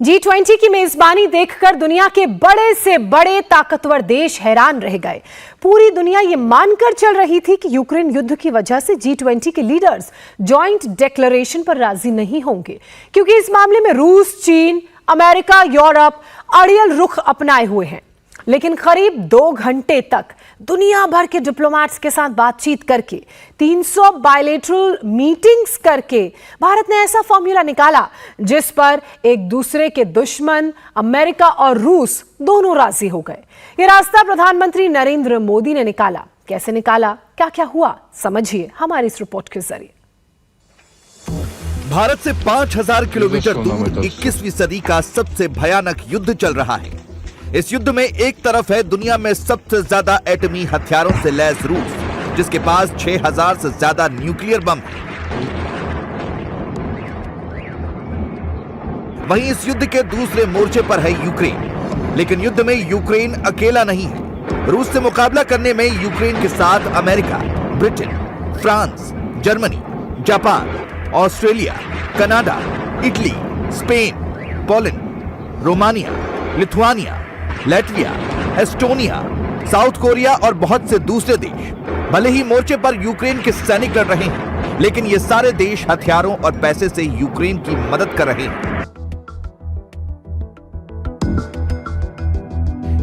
G20 की मेजबानी देखकर दुनिया के बड़े से बड़े ताकतवर देश हैरान रह गए। पूरी दुनिया ये मानकर चल रही थी कि यूक्रेन युद्ध की वजह से G20 के लीडर्स जॉइंट डिक्लेरेशन पर राजी नहीं होंगे, क्योंकि इस मामले में रूस, चीन, अमेरिका, यूरोप अड़ियल रुख अपनाए हुए हैं। लेकिन करीब 2 घंटे तक दुनिया भर के डिप्लोमेट्स के साथ बातचीत करके 300 बायलैटरल मीटिंग्स करके भारत ने ऐसा फॉर्मूला निकाला जिस पर एक दूसरे के दुश्मन अमेरिका और रूस दोनों राजी हो गए। ये रास्ता प्रधानमंत्री नरेंद्र मोदी ने निकाला। कैसे निकाला, क्या क्या हुआ, समझिए हमारी इस रिपोर्ट के जरिए। भारत से 5000 किलोमीटर दूर 21वीं सदी का सबसे भयानक युद्ध चल रहा है। इस युद्ध में एक तरफ है दुनिया में सबसे ज्यादा एटमी हथियारों से लैस रूस, जिसके पास 6000 से ज्यादा न्यूक्लियर बम है। वहीं इस युद्ध के दूसरे मोर्चे पर है यूक्रेन। लेकिन युद्ध में यूक्रेन अकेला नहीं है। रूस से मुकाबला करने में यूक्रेन के साथ America, Britain, France, Germany, Japan, Australia, Canada, Italy, Spain, Poland, Romania, Lithuania, Latvia, Estonia, south Korea और बहुत से दूसरे देश। भले ही मोर्चे पर यूक्रेन के सैनिक लड़ रहे हैं, लेकिन ये सारे देश हथियारों और पैसे से यूक्रेन की मदद कर रहे हैं।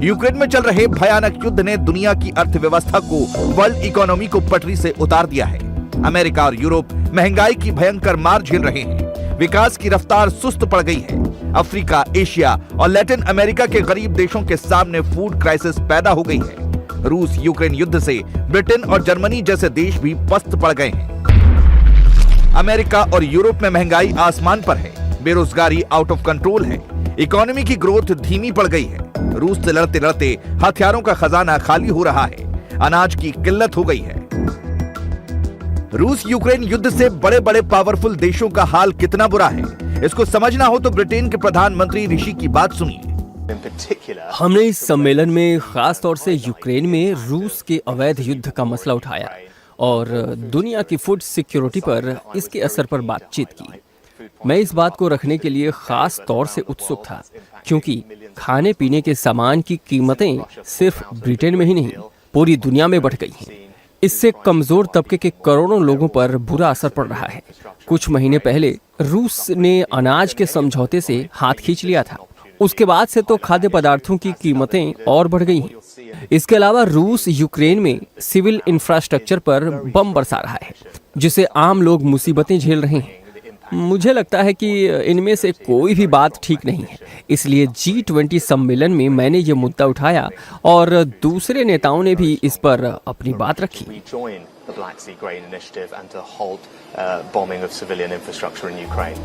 यूक्रेन में चल रहे भयानक युद्ध ने दुनिया की अर्थव्यवस्था को, वर्ल्ड इकोनॉमी को पटरी से उतार दिया है। अमेरिका और यूरोप महंगाई की भयंकर मार झेल रहे हैं। विकास की रफ्तार सुस्त पड़ गई है। अफ्रीका, एशिया और लैटिन अमेरिका के गरीब देशों के सामने फूड क्राइसिस पैदा हो गई है। रूस यूक्रेन युद्ध से ब्रिटेन और जर्मनी जैसे देश भी पस्त पड़ गए हैं। अमेरिका और यूरोप में महंगाई आसमान पर है। बेरोजगारी आउट ऑफ कंट्रोल है। इकोनॉमी की ग्रोथ धीमी पड़ गई है। रूस से लड़ते लड़ते हथियारों का खजाना खाली हो रहा है। अनाज की किल्लत हो गई है। रूस यूक्रेन युद्ध से बड़े बड़े पावरफुल देशों का हाल कितना बुरा है, इसको समझना हो तो ब्रिटेन के प्रधानमंत्री ऋषि की बात सुनिए। हमने इस सम्मेलन में खास तौर से यूक्रेन में रूस के अवैध युद्ध का मसला उठाया और दुनिया की फूड सिक्योरिटी पर इसके असर पर बातचीत की। मैं इस बात को रखने के लिए खास तौर से उत्सुक था, क्योंकि खाने पीने के सामान की कीमतें सिर्फ ब्रिटेन में ही नहीं, पूरी दुनिया में बढ़ गई हैं। इससे कमजोर तबके के करोड़ों लोगों पर बुरा असर पड़ रहा है। कुछ महीने पहले रूस ने अनाज के समझौते से हाथ खींच लिया था। उसके बाद से तो खाद्य पदार्थों की कीमतें और बढ़ गई हैं। इसके अलावा रूस यूक्रेन में सिविल इंफ्रास्ट्रक्चर पर बम बरसा रहा है, जिससे आम लोग मुसीबतें झेल रहे हैं। मुझे लगता है कि इनमें से कोई भी बात ठीक नहीं है। इसलिए G20 सम्मेलन में मैंने ये मुद्दा उठाया और दूसरे नेताओं ने भी इस पर अपनी बात रखी।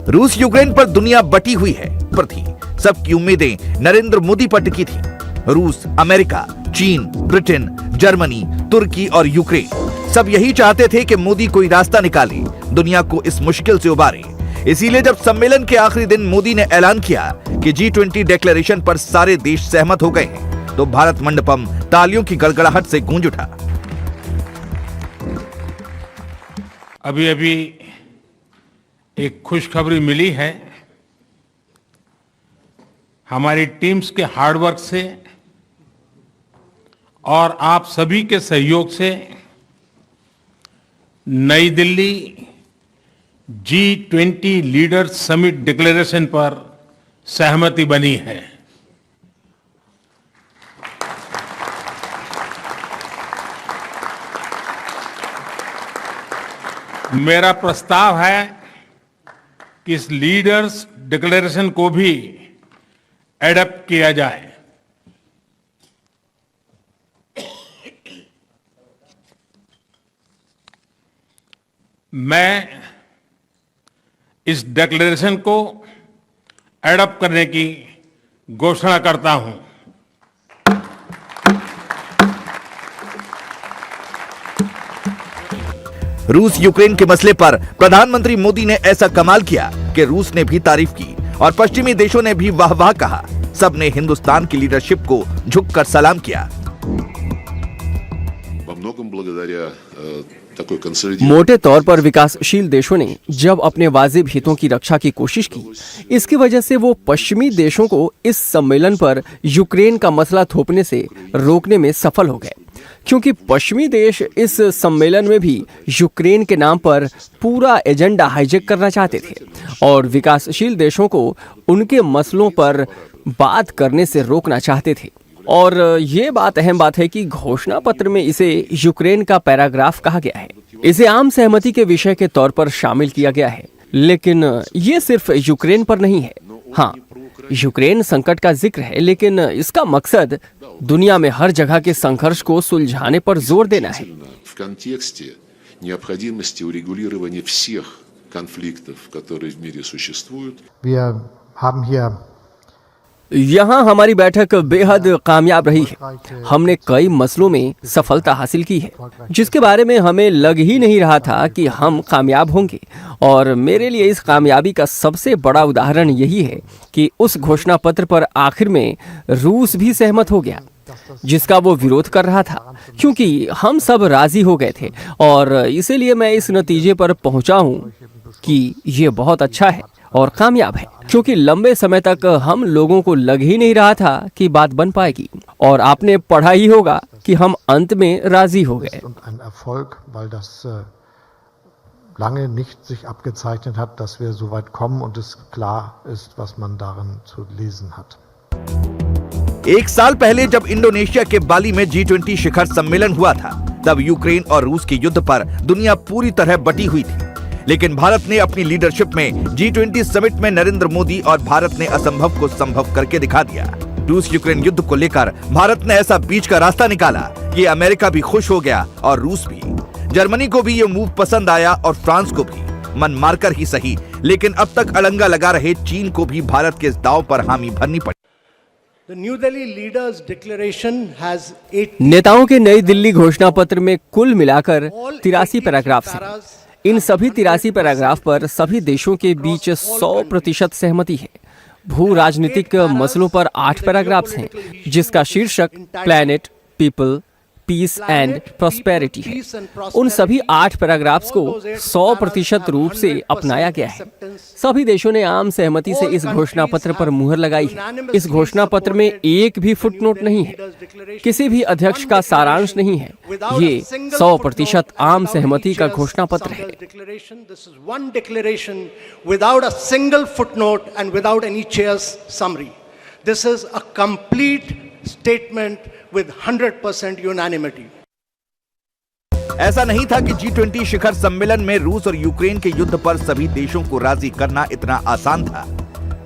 रूस यूक्रेन पर दुनिया बटी हुई है पर थी। सबकी उम्मीदें नरेंद्र मोदी पर टिकी थी। रूस, अमेरिका, चीन, ब्रिटेन, जर्मनी, तुर्की और यूक्रेन सब यही चाहते थे कि मोदी कोई रास्ता निकाले, दुनिया को इस मुश्किल से उबारे। इसीलिए जब सम्मेलन के आखिरी दिन मोदी ने ऐलान किया कि G20 डिक्लेरेशन पर सारे देश सहमत हो गए हैं, तो भारत मंडपम तालियों की गड़गड़ाहट से गूंज उठा। अभी अभी एक खुशखबरी मिली है। हमारी टीम्स के हार्डवर्क से और आप सभी के सहयोग से नई Delhi G20 leaders summit declaration पर सहमति बनी है। मेरा प्रस्ताव है कि इस लीडर्स डिक्लेरेशन को भी एडॉप्ट किया जाए। मैं इस डिक्लेरेशन को एडॉप्ट करने की घोषणा करता हूं। रूस यूक्रेन के मसले पर प्रधानमंत्री मोदी ने ऐसा कमाल किया कि रूस ने भी तारीफ की और पश्चिमी देशों ने भी वाह वाह कहा। सबने हिंदुस्तान की लीडरशिप को झुककर सलाम किया। такой консолидированный. मोटे तौर पर विकासशील देशों ने जब अपने वाजिब हितों की रक्षा की कोशिश की, इसकी वजह से वो पश्चिमी देशों को इस सम्मेलन पर यूक्रेन का मसला थोपने से रोकने में सफल हो गए, क्योंकि पश्चिमी देश इस सम्मेलन में भी यूक्रेन के नाम पर पूरा एजेंडा हाईजैक करना चाहते थे और विकासशील देशों को उनके मसलों पर बात करने से रोकना चाहते थे। और ये बात अहम बात है कि घोषणा पत्र में इसे यूक्रेन का पैराग्राफ कहा गया है। इसे आम सहमति के विषय के तौर पर शामिल किया गया है, लेकिन ये सिर्फ यूक्रेन पर नहीं है। हाँ, यूक्रेन संकट का जिक्र है, लेकिन इसका मकसद दुनिया में हर जगह के संघर्ष को सुलझाने पर जोर देना है। В контексте необходимости урегулирования всех конфликтов, которые в мире существуют. Wir haben hier यहाँ हमारी बैठक बेहद कामयाब रही है। हमने कई मसलों में सफलता हासिल की है, जिसके बारे में हमें लग ही नहीं रहा था कि हम कामयाब होंगे। और मेरे लिए इस कामयाबी का सबसे बड़ा उदाहरण यही है कि उस घोषणा पत्र पर आखिर में रूस भी सहमत हो गया, जिसका वो विरोध कर रहा था, क्योंकि हम सब राजी हो गए थे। और इसीलिए मैं इस नतीजे पर पहुंचा हूँ कि ये बहुत अच्छा है और कामयाब है, क्योंकि लंबे समय तक हम लोगों को लग ही नहीं रहा था कि बात बन पाएगी। और आपने पढ़ा ही होगा कि हम अंत में राजी हो गए। und ein Erfolg, weil das lange nicht sich abgezeichnet hat, dass wir so weit kommen und es klar ist, was man darin zu lesen hat. एक साल पहले जब इंडोनेशिया के बाली में G20 शिखर सम्मेलन हुआ था, तब यूक्रेन और रूस के युद्ध पर दुनिया पूरी तरह बटी हुई थी। लेकिन भारत ने अपनी लीडरशिप में G20 समिट में नरेंद्र मोदी और भारत ने असंभव को संभव करके दिखा दिया। रूस यूक्रेन युद्ध को लेकर भारत ने ऐसा बीच का रास्ता निकाला कि अमेरिका भी खुश हो गया और रूस भी। जर्मनी को भी ये मूव पसंद आया और फ्रांस को भी, मन मारकर ही सही, लेकिन अब तक अड़ंगा लगा रहे चीन को भी भारत के इस दांव पर हामी भरनी पड़ी। The New Delhi leaders' declaration has 8 नेताओं के नई दिल्ली घोषणा पत्र में कुल मिलाकर 83 पैराग्राफ हैं। इन सभी 83 पैराग्राफ पर सभी देशों के बीच 100% सहमति है। भू राजनीतिक मसलों पर 8 पैराग्राफ्स हैं, जिसका शीर्षक planet, people, peace and prosperity है। उन सभी 8 पैराग्राफ्स को 100% रूप से अपनाया गया है। सभी देशों ने आम सहमति से इस घोषणा पत्र पर मुहर लगाई है। इस घोषणा पत्र में एक भी फुटनोट नहीं है, किसी भी अध्यक्ष का सारांश नहीं है। ये 100% आम सहमति का घोषणा पत्र है। This is one declaration without a single footnote and without any chair's summary. This is a complete statement with 100% unanimity. ऐसा नहीं था कि G20 शिखर सम्मेलन में रूस और यूक्रेन के युद्ध पर सभी देशों को राजी करना इतना आसान था।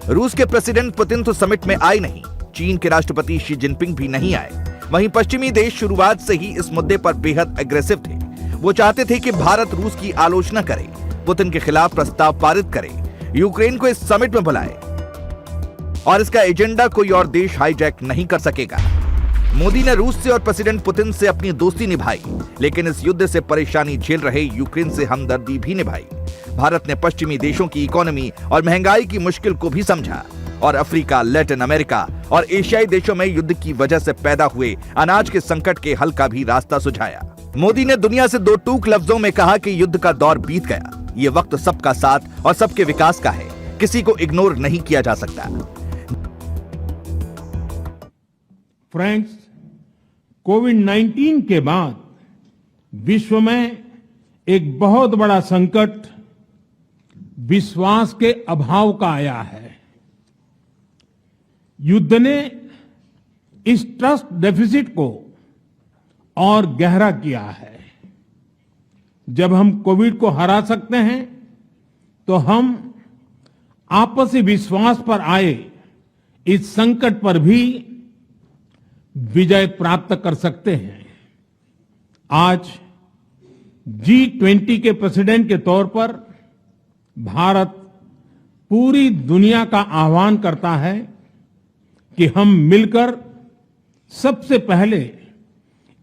रूस के प्रेसिडेंट पुतिन तो समिट में आए नहीं, चीन के राष्ट्रपति शी जिनपिंग भी नहीं आए। वहीं पश्चिमी देश शुरुआत से ही इस मुद्दे पर बेहद एग्रेसिव थे। वो चाहते थे कि भारत रूस की आलोचना करे, पुतिन के खिलाफ प्रस्ताव पारित करे, यूक्रेन को इस समिट में बुलाए और इसका एजेंडा कोई और देश हाईजैक नहीं कर सकेगा। मोदी ने रूस से और प्रेसिडेंट पुतिन से अपनी दोस्ती निभाई, लेकिन इस युद्ध से परेशानी झेल रहे यूक्रेन से हमदर्दी भी निभाई। भारत ने पश्चिमी देशों की इकोनॉमी और महंगाई की मुश्किल को भी समझा और अफ्रीका, लैटिन अमेरिका और एशियाई देशों में युद्ध की वजह से पैदा हुए अनाज के संकट के हल का भी रास्ता सुझाया। मोदी ने दुनिया से दो टूक लफ्जों में कहा कि युद्ध का दौर बीत गया, ये वक्त सबका साथ और सबके विकास का है, किसी को इग्नोर नहीं किया जा सकता। फ्रेंड्स, कोविड-19 के बाद विश्व में एक बहुत बड़ा संकट विश्वास के अभाव का आया है। युद्ध ने इस ट्रस्ट डेफिसिट को और गहरा किया है। जब हम कोविड को हरा सकते हैं तो हम आपसी विश्वास पर आए इस संकट पर भी विजय प्राप्त कर सकते हैं। आज G20 के प्रेसिडेंट के तौर पर भारत पूरी दुनिया का आह्वान करता है कि हम मिलकर सबसे पहले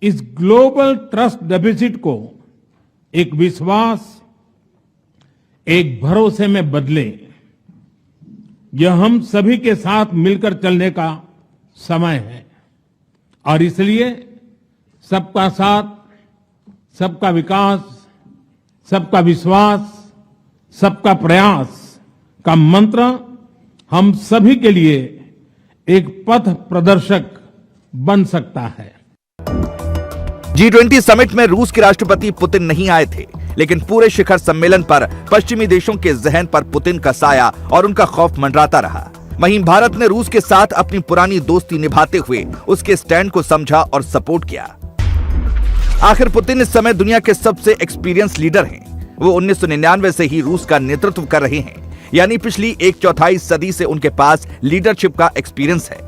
इस ग्लोबल ट्रस्ट डेफिसिट को एक विश्वास, एक भरोसे में बदलें। यह हम सभी के साथ मिलकर चलने का समय है और इसलिए सबका साथ, सबका विकास, सबका विश्वास, सबका प्रयास का मंत्र हम सभी के लिए एक पथ प्रदर्शक बन सकता है। G20 समिट में रूस के राष्ट्रपति पुतिन नहीं आए थे, लेकिन पूरे शिखर सम्मेलन पर पश्चिमी देशों के जहन पर पुतिन का साया और उनका खौफ मंडराता रहा। वहीं भारत ने रूस के साथ अपनी पुरानी दोस्ती निभाते हुए उसके स्टैंड को समझा और सपोर्ट किया। आखिर पुतिन इस समय दुनिया के सबसे एक्सपीरियंस लीडर हैं। वो 1999 से ही रूस का नेतृत्व कर रहे हैं, यानी पिछली 1/4 सदी से उनके पास लीडरशिप का एक्सपीरियंस है।